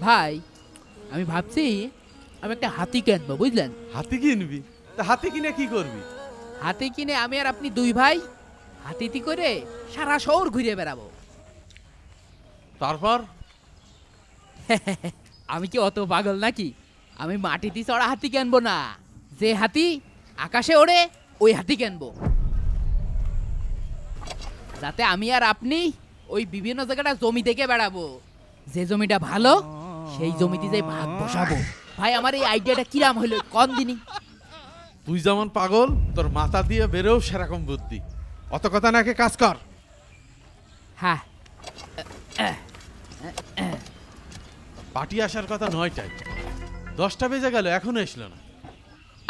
ভাই আমি ভাবছি আমি একটা হাতি কিনবো, বুঝলেন? হাতি কিনবি? তা হাতি কিনে কি করবি? হাতি কিনে আমি আর আপনি দুই ভাই হাতিতে করে সারা শহর ঘুরে বেড়াবো। তারপর? আমি কি অত পাগল নাকি? আমি মাটিতে চড়া হাতি কিনবো না, যে হাতি আকাশে ওড়ে ওই হাতি কিনবো, যাতে আমি আর আপনি ওই বিভিন্ন জায়গাটা জমি দেখে বেড়াবো। যে জমিটা ভালো সেই জমিতে যাই ভাগ বসাবো। ভাই আমার এই আইডিয়াটা কিরাম হইলো কোন দিনই? তুই যেমন পাগল তোর মাথা দিয়ে বেরোও সেরকম বুদ্ধি। অত কথা নাকি কাজ কর। হ্যাঁ পার্টি আসার কথা 9টায়, 10টা বেজে গেল এখনো এসলো না।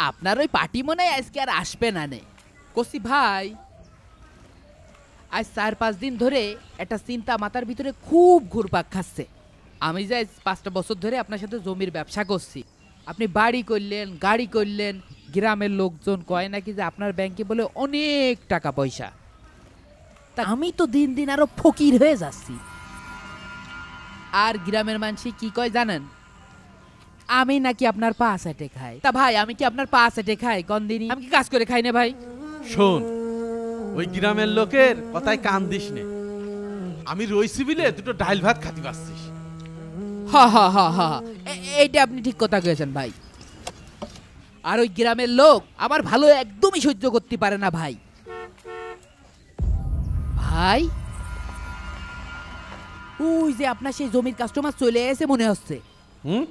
আপনার ওই পার্টি মনে হয় আজকে আর আসবে না নে। কসি ভাই আজ 4-5 দিন ধরে একটা চিন্তা মাথার ভিতরে খুব ঘুরপাক খাচ্ছে। আমি যে 5টা বছর ধরে আপনার সাথে জমির ব্যবসা করছি, আপনি বাড়ি করলেন, গাড়ি করলেন, গ্রামের লোকজন কয় নাকি যে আপনার ব্যাংকে বলে অনেক টাকা পয়সা। তা আমি তো দিন দিন আরো ফকির হয়ে যাচ্ছি। আর গ্রামের মানুষ কি কয় জানেন? আমি নাকি আপনার পা চাটে খাই। তা ভাই আমি কি আপনার পা চাটে খাই কোন দিনই? আমি কি কাজ করে খাই না ভাই? শোন, ওই গ্রামের লোকের কথায় কান দিস নে। আমি রইছি বিলে দুটো ডাইল ভাত খাতি পাচ্ছিস। হা হা হা হা, এইটা আপনি ঠিক কথা কয়েছেন ভাই। আর ওই গ্রামের লোক আমার ভালো একদমই সহ্য করতে পারে না ভাই। ভাই ওই যে আপনার সেই জমির কাস্টমার চলে এসে মনে হচ্ছে। হুম,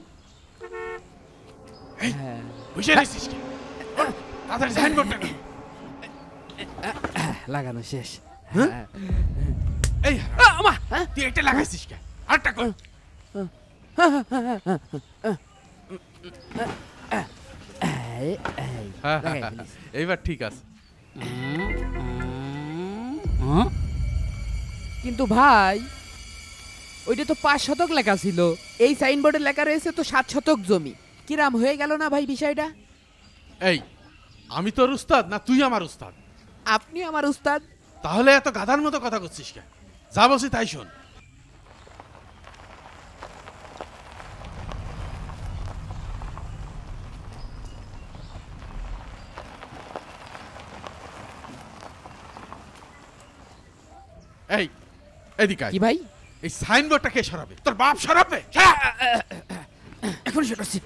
হ্যাঁ বসে রইছিস কি? তাড়াতাড়ি সাইনবোর্ডটা কর। লাগানো শেষ। হ্যাঁ? এই আমা তুই এটা লাগাইছিস কে? আরেকটা কর। এইবার ঠিক আছে। কিন্তু ভাই ওইটা তো 5 শতক লেখা ছিল, এই সাইনবোর্ডে লেখা রয়েছে তো 7 শতক জমি। কিরাম হয়ে গেল না ভাই বিষয়টা? এই আমি তোর উস্তাদ না তুই আমার উস্তাদ? আপনি আমার উস্তাদ। তাহলে এত গাধার মতো কথা করছিস কে? যা বলছি তাই শোন। এই এদিকে আয়। কি ভাই? এই সাইনবোর্ডটা কে সরাবে? তোর বাপ সরাবে? এখন সরাচ্ছি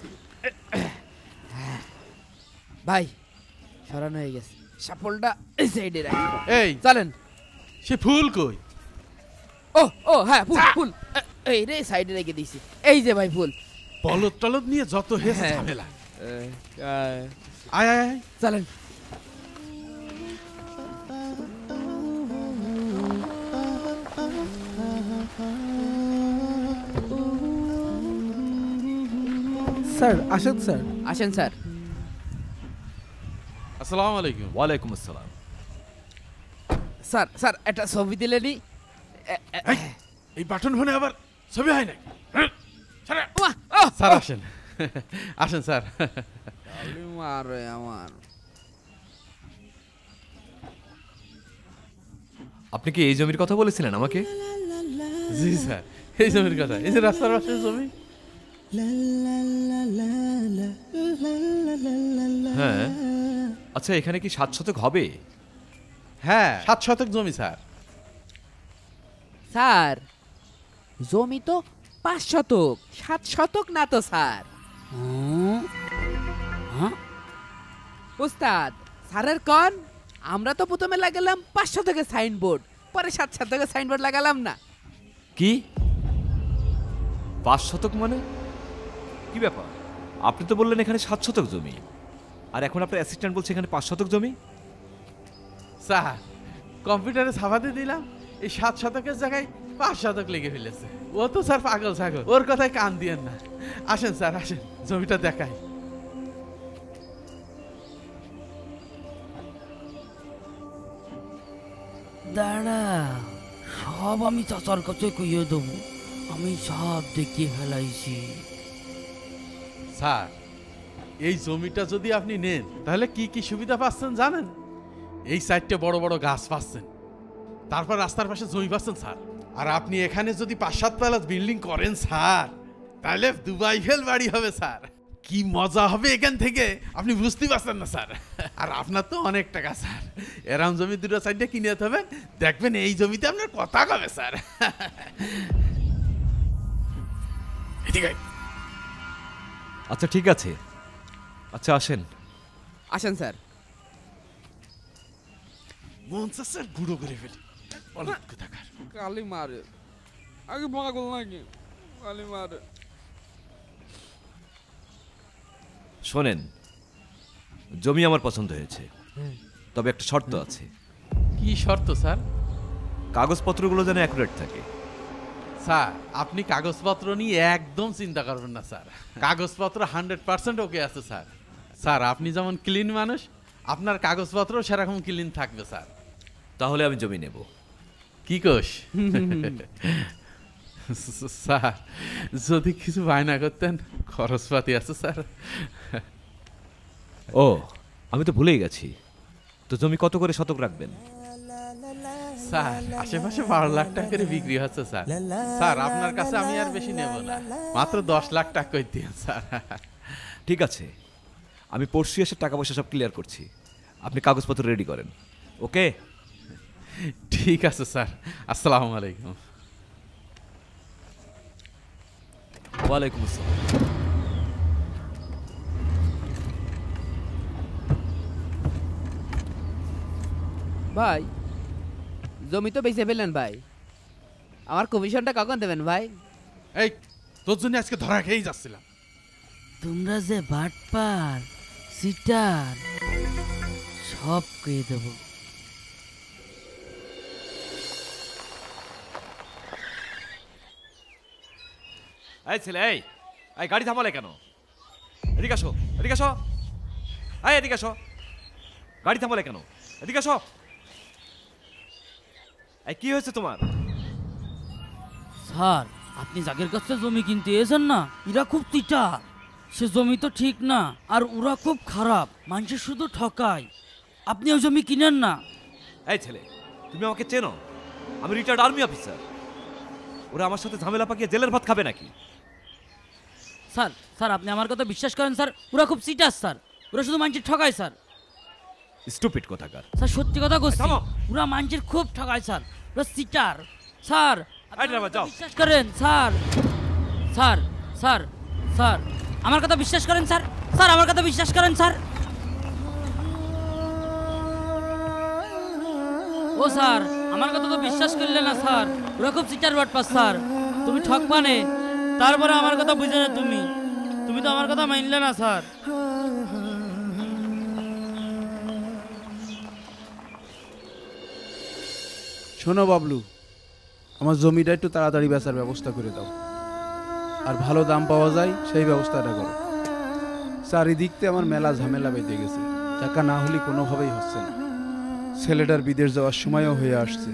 ভাই, সরানো হয়ে গেছে। সাপলটা এই সাইডে রাখি। এই চলেন। সে ফুল কই? ও ও হ্যাঁ ফুল ফুল, এই রে সাইডে রেখে দিয়েছি। এই যে ভাই ফুল। পলদ টলদ নিয়ে যত হেস হ্যাঁ। ঝামেলা। আয় আয় আয়। চলেন। স্যার আসেন স্যার। আসেন স্যার। আসসালামু আলাইকুম। ওয়ালাইকুম আসসালাম। স্যার স্যার একটা ছবি দিলেনি? এই বাটন ফোনে আবার ছবি হয় নাকি? ওয়াহ, স্যার আসেন। আসেন স্যার। মারে আমার। আপনি কি এই জমির কথা বলেছিলেন আমাকে? জি স্যার, এই জমির কথা। এই যে রাস্তার পাশের জমি। হ্যাঁ। আচ্ছা এখানে কি 7 শতক হবে? হ্যাঁ 7 শতক জমি স্যার। স্যার জমি তো 5 শতক, 7 শতক না তো স্যার। উস্তাদ স্যারের কন, আমরা তো প্রথমে লাগালাম 5 শতকের সাইনবোর্ড, পরে 7 শতকের সাইনবোর্ড লাগালাম না। কি 5 শতক মানে? কি ব্যাপার? আপনি তো বললেন এখানে 7 শতক জমি, আর এখন আপনার অ্যাসিস্ট্যান্ট বলছে এখানে 5 শতক জমি। স্যার কম্পিউটারে ছাপাতে দিলাম, এই 7 শতকের জায়গায় 5 শতক লিখে ফেলেছে। ও তো স্যার পাগল ছাগল, ওর কথায় কান দিয়েন না। আসেন স্যার আসেন, জমিটা দেখাই। দাঁড়া, সব আমি চাচার কাছে কইয়ে দেবো, আমি সব দেখিয়ে ফেলাইছি। স্যার এই জমিটা যদি আপনি নেন তাহলে কি কি সুবিধা পাচ্ছেন জানেন? এই সাইডটা বড় বড় গাছ পাচ্ছেন, তারপর রাস্তার পাশে জমি পাচ্ছেন স্যার। আর আপনি এখানে যদি 5-7 তলা বিল্ডিং করেন স্যার, তাহলে দুবাই ফেল বাড়ি হবে স্যার। কি মজা হবে এখান থেকে আপনি বুঝতেই পারছেন না স্যার। আর আপনার তো অনেক টাকা স্যার, এরম জমি দুটো সাইডে কিনে হবে, দেখবেন এই জমিতে আপনার কথা কবে স্যার। এদিকে আয়। আচ্ছা ঠিক আছে, আচ্ছা আসেন। আসেন স্যার। মন স্যার গুঁড়ো করে ফেলি অনেক কোথাকার। কালি মারে আগে পাগল নাকি কালি মারে। শোনেন, জমি আমার পছন্দ হয়েছে, তবে একটা শর্ত আছে। কি শর্ত স্যার? কাগজপত্রগুলো যেন অ্যাকুরেট থাকে। স্যার আপনি কাগজপত্র নিয়ে একদম চিন্তা করবেন না স্যার, কাগজপত্র 100% ওকে আছে স্যার। স্যার আপনি যেমন ক্লিন মানুষ, আপনার কাগজপত্র সেরকম ক্লিন থাকবে স্যার। তাহলে আমি জমি নেব। কি কোষ? স্যার যদি কিছু বায়না করতেন, খরচপাতি আছে স্যার। ও, আমি তো ভুলেই গেছি, তো জমি কত করে শতক রাখবেন? স্যার আশেপাশে 12 লাখ টাকা করে বিক্রি হচ্ছে স্যার। স্যার আপনার কাছে আমি আর বেশি নেব না, মাত্র 10 লাখ টাকা করে দিন স্যার। ঠিক আছে, আমি পরশু এসে টাকা পয়সা সব ক্লিয়ার করছি, আপনি কাগজপত্র রেডি করেন। ওকে? ঠিক আছে স্যার, আসসালামু আলাইকুম। ওয়ালাইকুম আসসালাম। ভাই জমি তো বেঁচে ফেললেন ভাই, আমার কমিশনটা কখন দেবেন ভাই? এই তোর জন্য আজকে ধরা খেয়েই যাচ্ছিলাম। তোমরা যে বাটপার সিটার সব কয়ে দেব। এই ছেলে, এই এই গাড়ি থামালে কেন? এদিকে আসো, এদিকে আসো, এই এদিকে আসো। গাড়ি থামালে কেন? এদিকে আসো। এই কি হয়েছে তোমার? স্যার আপনি যাদের কাছে জমি কিনতে এসেন না, এরা খুব তিটার। সে জমি তো ঠিক না, আর ওরা খুব খারাপ, মানুষের শুধু ঠকায়। আপনি ওই জমি কিনেন না। এই ছেলে, তুমি আমাকে চেনো? আমি রিটায়ার্ড আর্মি অফিসার। ওরা আমার সাথে ঝামেলা পাকিয়ে জেলের ভাত খাবে নাকি? স্যার স্যার আপনি আমার কথা বিশ্বাস করেন স্যার, ওরা খুব সিটার স্যার, ওরা শুধু মানুষের ঠকায় স্যার। স্টুপিড কোথাকার। স্যার সত্যি কথা বলছি, থামো। ওরা মানুষের খুব ঠকায় স্যার, ওরা সিটার স্যার। আপনি এই ড্রাইভার, আমার কথা যাও। বিশ্বাস করেন স্যার। স্যার স্যার স্যার আমার কথা বিশ্বাস করেন স্যার, স্যার আমার কথা বিশ্বাস করেন স্যার। ও স্যার আমার কথা তো বিশ্বাস করলে না স্যার, ওরা খুব সিটার বাটপার স্যার। তুমি ঠকবানে, তারপরে আমার কথা বুঝে না তুমি, তুমি তো আমার কথা মানলে না স্যার। শোনো বাবলু, আমার জমিটা একটু তাড়াতাড়ি বেচার ব্যবস্থা করে দাও, আর ভালো দাম পাওয়া যায় সেই ব্যবস্থাটা করো। চারিদিকতে আমার মেলা ঝামেলা বেঁধে গেছে, টাকা না হলে কোনোভাবেই হচ্ছে না। ছেলেটার বিদেশ যাওয়ার সময়ও হয়ে আসছে,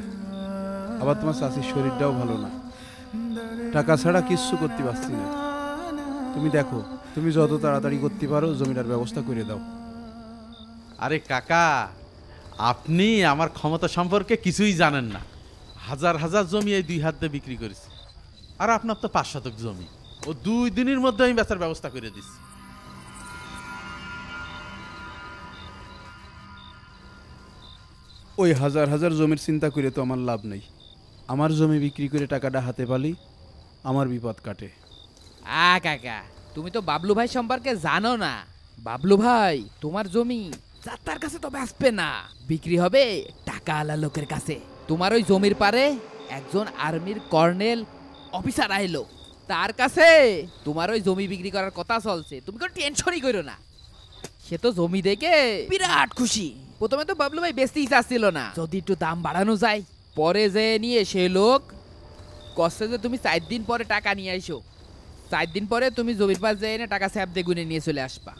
আবার তোমার চাষির শরীরটাও ভালো না, টাকা ছাড়া কিচ্ছু করতে পারছি না। তুমি দেখো, তুমি যত তাড়াতাড়ি করতে পারো জমিটার ব্যবস্থা করে দাও। আরে কাকা, আপনি আমার ক্ষমতা সম্পর্কে কিছুই জানেন না। হাজার হাজার জমি এই 2 হাত দিয়ে বিক্রি করেছি, আর আপনার তো 5 শতক জমি, ও 2 দিনের মধ্যে আমি বেচার ব্যবস্থা করে দিচ্ছি। ওই হাজার হাজার জমির চিন্তা করে তো আমার লাভ নেই, আমার জমি বিক্রি করে টাকাটা হাতে পালি আমার বিপদ কাটে। কাকা তুমি তো বাবলু ভাই সম্পর্কে জানো না। বাবলু ভাই তোমার জমি যাত্রার কাছে তো বেচবে না, বিক্রি হবে টাকা আলা লোকের কাছে। তোমার ওই জমির পারে একজন আর্মির কর্নেল অফিসার আইলো, তার কাছে তোমার ওই জমি বিক্রি করার কথা চলছে। তুমি কোনো টেনশনই করো না, সে তো জমি দেখে বিরাট খুশি। প্রথমে তো বাবলু ভাই বেচতেই চাচ্ছিল না, যদি একটু দাম বাড়ানো যায়। পরে যে নিয়ে সে লোক কষ্টে যে তুমি 4 দিন পরে টাকা নিয়ে আইসো, 4 দিন পরে তুমি জমির পাশ যেয়ে এনে টাকা স্যাপ দিয়ে গুনে নিয়ে চলে আসবা।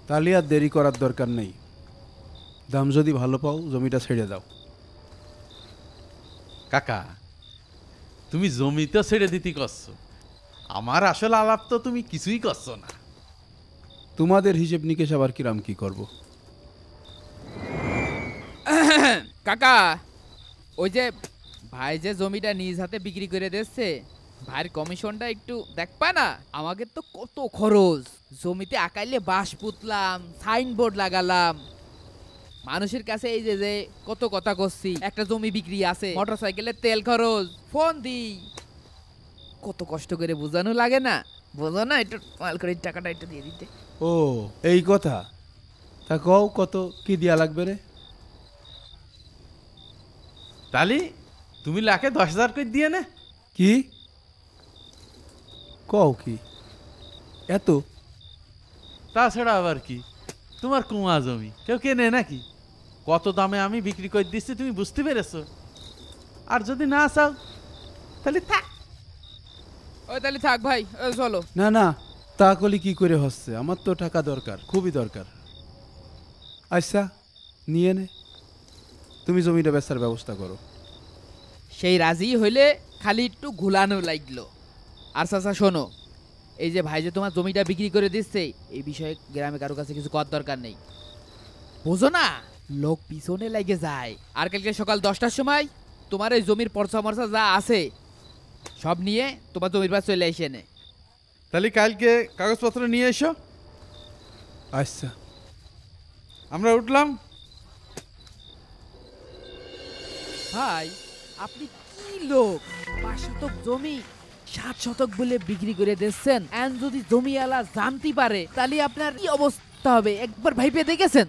তাহলে আর দেরি করার দরকার নেই, দাম যদি ভালো পাও জমিটা ছেড়ে দাও। কাকা তুমি জমি তো ছেড়ে দিতে করছো, আমার আসল আলাপ তো তুমি কিছুই করছো না। তোমাদের হিসেব নিকেশ আবার কিরাম কি করব? কাকা ওই যে ভাই যে জমিটা নিজ হাতে বিক্রি করে দিচ্ছে, ভাইয়ের কমিশনটা একটু দেখবা না? আমাকে তো কত খরচ, জমিতে আকাইলে বাঁশ পুতলাম, সাইনবোর্ড লাগালাম, মানুষের কাছে এই যে কত কথা করছি, একটা জমি বিক্রি আছে, মোটরসাইকেলের তেল খরচ, ফোন দিই, কত কষ্ট করে বোঝানো লাগে না? বোঝো না? একটু মাল করে টাকাটা একটু দিয়ে দিতে। ও এই কথা, তা কও কত কি দিয়া লাগবে রে? তালি তুমি লাখে 10,000 করে দিয়ে নে। কি কও কি এত? তাছাড়া আবার কি, তোমার কুয়া জমি কেউ কেনে নাকি? কত দামে আমি বিক্রি করে দিচ্ছি তুমি বুঝতে পেরেছো? আর যদি না চাও তাহলে থাক। ওই তাহলে থাক ভাই, ওই চলো। না না, তা কলি কি করে হচ্ছে? আমার তো টাকা দরকার, খুবই দরকার। আচ্ছা নিয়ে নে, তুমি জমিটা বেচার ব্যবস্থা করো। সেই রাজি হইলে খালি একটু ঘুলানো লাগলো। আর চাচা শোনো, এই যে ভাই যে তোমার জমিটা বিক্রি করে দিচ্ছে, এই বিষয়ে গ্রামে কারো কাছে কিছু করার দরকার নেই, বুঝো না? লোক পিছনে লাগে যায়। আর কালকে সকাল 10টার সময় তোমার এই জমির পর্চা মর্চা যা আছে সব নিয়ে তোমার জমির পাশ চলে এসে নে। তাহলে কালকে কাগজপত্র নিয়ে এসো। আচ্ছা আমরা উঠলাম। ভাই আপনি কি লোক, 5 শতক জমি 7 শতক বলে বিক্রি করে দিচ্ছেন। এন যদি জমিওয়ালা জানতে পারে তাহলে আপনার কি অবস্থা হবে একবার ভাইবে দেখেছেন?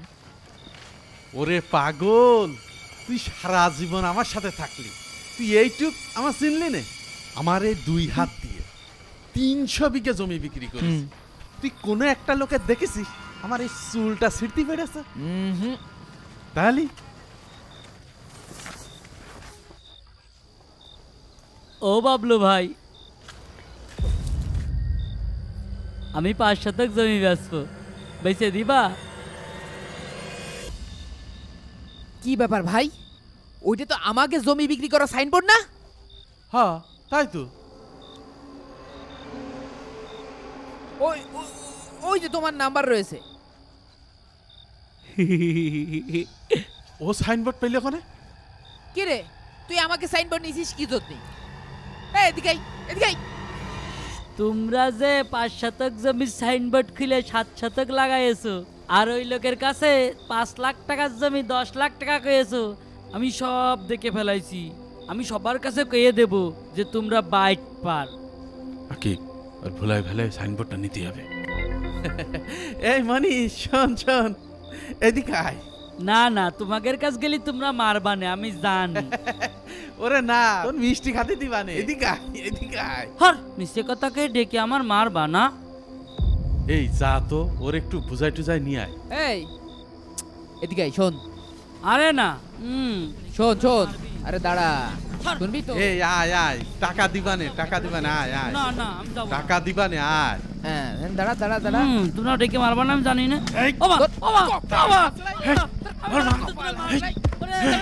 ওরে পাগল, তুই সারা জীবন আমার সাথে থাকলি, তুই এইটুক আমার চিনলি নে? আমার এই 2 হাত দিয়ে 300 বিঘা জমি বিক্রি করিস। তুই কোনো একটা লোকের দেখেছিস আমার এই চুলটা ছিঁড়তে পেরেছে? তাহলে ও বাবলু ভাই, আমি 5 শতক জমি বেচবো, বেচে দিবা? কি ব্যাপার ভাই, ওইটা তো আমাকে জমি বিক্রি করা সাইনবোর্ড না? হ্যাঁ তাই তো। ওই ওই যে তোমার নাম্বার রয়েছে। ও সাইনবোর্ড পেলে ওখানে? কি রে, তুই আমাকে সাইনবোর্ড নিছিস কি জন্য? এদিকে আই, এদিকে আই। তোমরা যে 5 শতক জমির সাইনবোর্ড খুলে 7 শতক লাগাইছো, আর ওই লোকের কাছে 5 লাখ টাকার জমি 10 লাখ টাকা কয়েছো, আমি সব দেখে ফেলাইছি। আমি সবার কাছে কয়ে দেব যে তোমরা বাইট পার। আকিব, আর ভুলাই ভুলাই সাইনবোর্ডটা নিতে হবে। এই মনি, শোন শোন, এদিকে আয়। না না, তোমাদের কাছ গেলে তোমরা মারবানে, আমি জানি। ওরে না, তোর মিষ্টি খাতে দিবানে। এদিকে আয়, এদিকে আয়। হর মিশে কথাকে ডেকে আমার মারবা না। এই যা তো, ওর একটু বুঝাই টুজাই নিয়ে আয়। এই এদিকে আই, শোন। আরে না, শোন শোন, আরে দাঁড়া, শুনবি তো? এই আয় আয়, টাকা দিবানে, টাকা দিবানে, আয় আয়। না না, আমি যাবো না। টাকা দিবানে, আয়। হ্যাঁ দাঁড়া দাঁড়া দাঁড়া। তোমরা ডেকে মারবা না, আমি জানি না। এই, ওমা ওমা ওমা,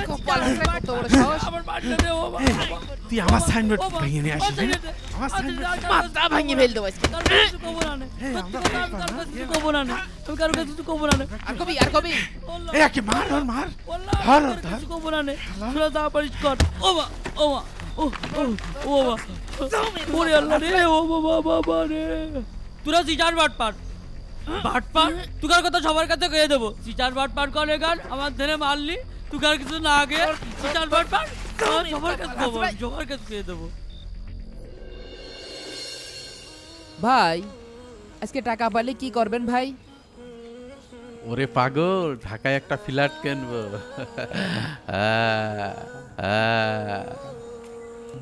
কপাল হাসলে কত বড় সাহস! আমার মারতে দে ওমা। তুই আমার সাইনবোর্ড ভেঙে নিয়ে আসিস, তাই না? আমার সাইনবোর্ড মাথা ভাঙিয়ে ফেল দেবো আজকে। আমি কারো কাছে কিছু কবো না। আর কবি, আর কবি। এই আকে মার, ওর মার। ধর, ওর ধর। কিছু কবো না। তোরা যা পারিস কর। ওমা ওমা, ও ও ওমা, ওরে আল্লাহ রে, ও বাবা বাবা রে। তোরা সিটার বাট পার, বাট পার, তুকার কথা সবার কাছে কয়ে দেবো। সিটার বাট পার করে গান, আমার ধরে মারলি, তুকার কিছু না আগে সিটার বাট পার, সবার কাছে কবো, সবার কাছে কয়ে দেবো। ভাই আজকে টাকা পাইলে কি করবেন ভাই? ওরে পাগল, ঢাকায় একটা ফ্ল্যাট কিনবো।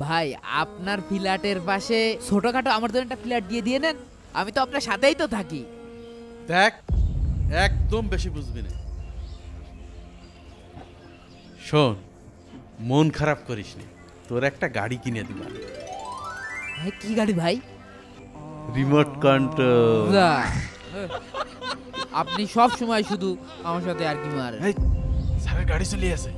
ভাই আপনার ফ্ল্যাটের পাশে ছোটখাটো আমার জন্য একটা ফ্ল্যাট দিয়ে নেন, আমি তো আপনার সাথেই তো থাকি। দেখ, একদম বেশি বুঝবি না। শোন, মন খারাপ করিস নি, তোর একটা গাড়ি কিনে দিবা। ভাই কি গাড়ি ভাই? Remote control. যা, আপনি সব সময় শুধু আমার সাথে আর কি মারেন। এই স্যারের গাড়ি চলে আসে।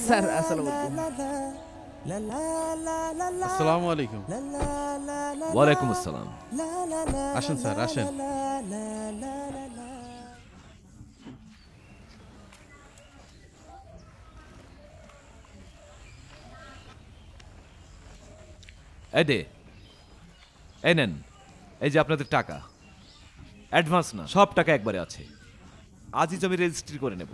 স্যার আসসালামু আলাইকুম। আসসালামু আলাইকুম। ওয়ালাইকুম আসসালাম। আসেন স্যার, আসেন। এই দে, এই নেন, এই যে আপনাদের টাকা। অ্যাডভান্স না, সব টাকা একবারে আছে। আজই জমি রেজিস্ট্রি করে নেব।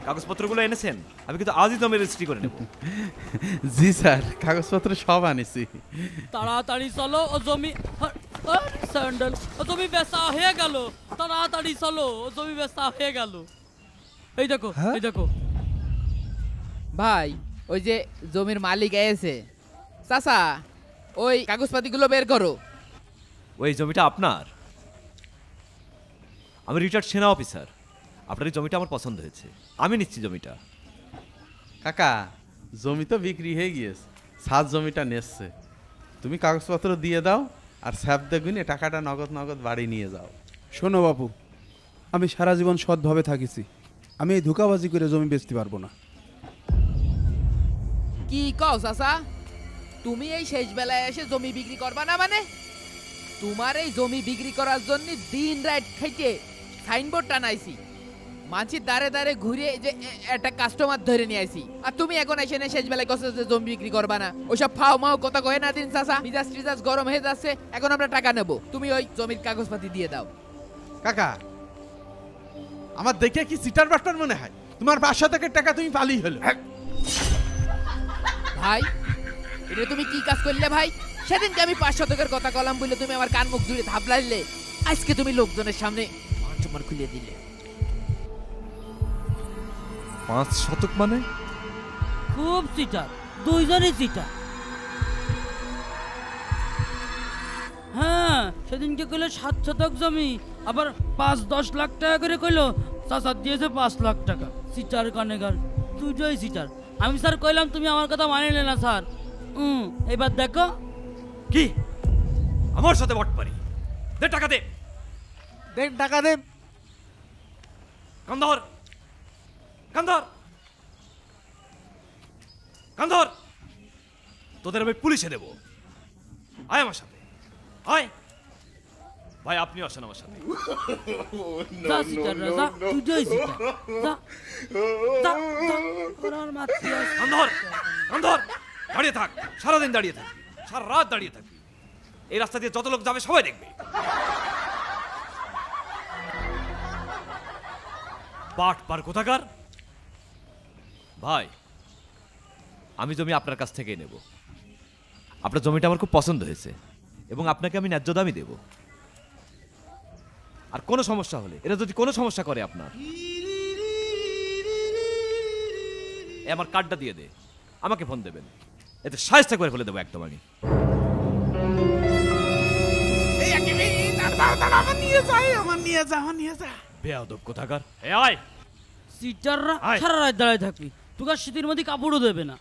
কাগজপত্রগুলো এনেছেন? আমি কিন্তু আজই জমি রেজিস্ট্রি করে নেব। জি স্যার, কাগজপত্র সব আনিছি। তাড়াতাড়ি চলো, ও জমি স্যান্ডেল, ও জমি বেচা হয়ে গেল। তাড়াতাড়ি চলো, ও জমি বেচা হয়ে গেল। এই দেখো, এই দেখো। ভাই ওই যে জমির মালিক এসে, চাচা ওই কাগজপাতিগুলো বের করো। ওই জমিটা আপনার? আমি রিটায়ার্ড সেনা অফিসার, আপনার এই জমিটা আমার পছন্দ হয়েছে, আমি নিচ্ছি জমিটা। কাকা, জমি তো বিক্রি হয়ে গিয়েছে, সাত জমিটা নেচ্ছে। তুমি কাগজপত্র দিয়ে দাও, আর স্যাপ দেখুন টাকাটা নগদ নগদ বাড়ি নিয়ে যাও। শোনো বাপু, আমি সারা জীবন সৎভাবে থাকিছি, আমি এই ধোকাবাজি করে জমি বেচতে পারবো না। কি কও চাচা, তুমি এই শেষ বেলায় এসে জমি বিক্রি করবা না? মানে তোমার এই জমি বিক্রি করার জন্য দিন রাত খাইতে সাইনবোর্ড টানাইছি, মাছির দাঁড়ে দাঁড়ে ঘুরে যে একটা কাস্টমার ধরে নিয়ে আইছি, আর তুমি এখন এসে না শেষ বেলায় কষ্ট যে জমি বিক্রি করবা না? ওইসব ফাও মাও কথা কয়ে না দিন চাচা, মিজাজ টিজাজ গরম হয়ে যাচ্ছে। এখন আমরা টাকা নেব, তুমি ওই জমির কাগজপাতি দিয়ে দাও। কাকা, আমার দেখে কি সিটার বাটপার মনে হয়? তোমার 500 টাকার টাকা তুমি পালি হলো। ভাই এটা তুমি কি কাজ করলে ভাই? সেদিনকে আমি 500 টাকার কথা কলাম বলে তুমি আমার কান মুখ জুড়ে থাপলাইলে, আজকে তুমি লোকজনের সামনে মান খুলে দিলে। 5 শতক মানে? খুব চিটার, দুইজনই চিটার। হ্যাঁ, সেদিনকে কইলো 7 শতক জমি, আবার 5-10 লাখ টাকা করে কইলো। চাচা দিয়েছে 5 লাখ টাকা। চিটার কানেগার, দুটোই চিটার। আমি স্যার কইলাম তুমি আমার কথা মানিলে না স্যার। এবার দেখো। কি আমার সাথে বটপারি? দে টাকা, দে দেন টাকা দেন। কান্দর, কান্দর, কান্দর, তোদের আমি পুলিশে দেব। আয় আমার সাথে, আয় ভাই, আপনি আসেন আমার সাথে। যা চিটার রাজা, দুটোই চিটার। যা যা যা, ওরার মারতে আসে। কান্দর, কান্দর, দাঁড়িয়ে থাক, সারাদিন দাঁড়িয়ে থাকবি, সারা রাত দাঁড়িয়ে থাকবি। এই রাস্তা দিয়ে যত লোক যাবে সবাই দেখবে। পাট পার কোথাকার। ভাই, আমি জমি আপনার কাছ থেকেই নেব। আপনার জমিটা আমার খুব পছন্দ হয়েছে এবং আপনাকে আমি ন্যায্য দামই দেব। আর কোনো সমস্যা হলে, এরা যদি কোনো সমস্যা করে আপনার, আমার কার্ডটা দিয়ে দে, আমাকে ফোন দেবেন, এতে সাহায্য করে ফেলে দেবো একদম আমি। বেয়াদব কোথাকার। এ আয়, চিটাররা আয়। সারা রাত দাঁড়ায় থাকবি, তোকে শীতের মধ্যে কাপড়ও দেবে না।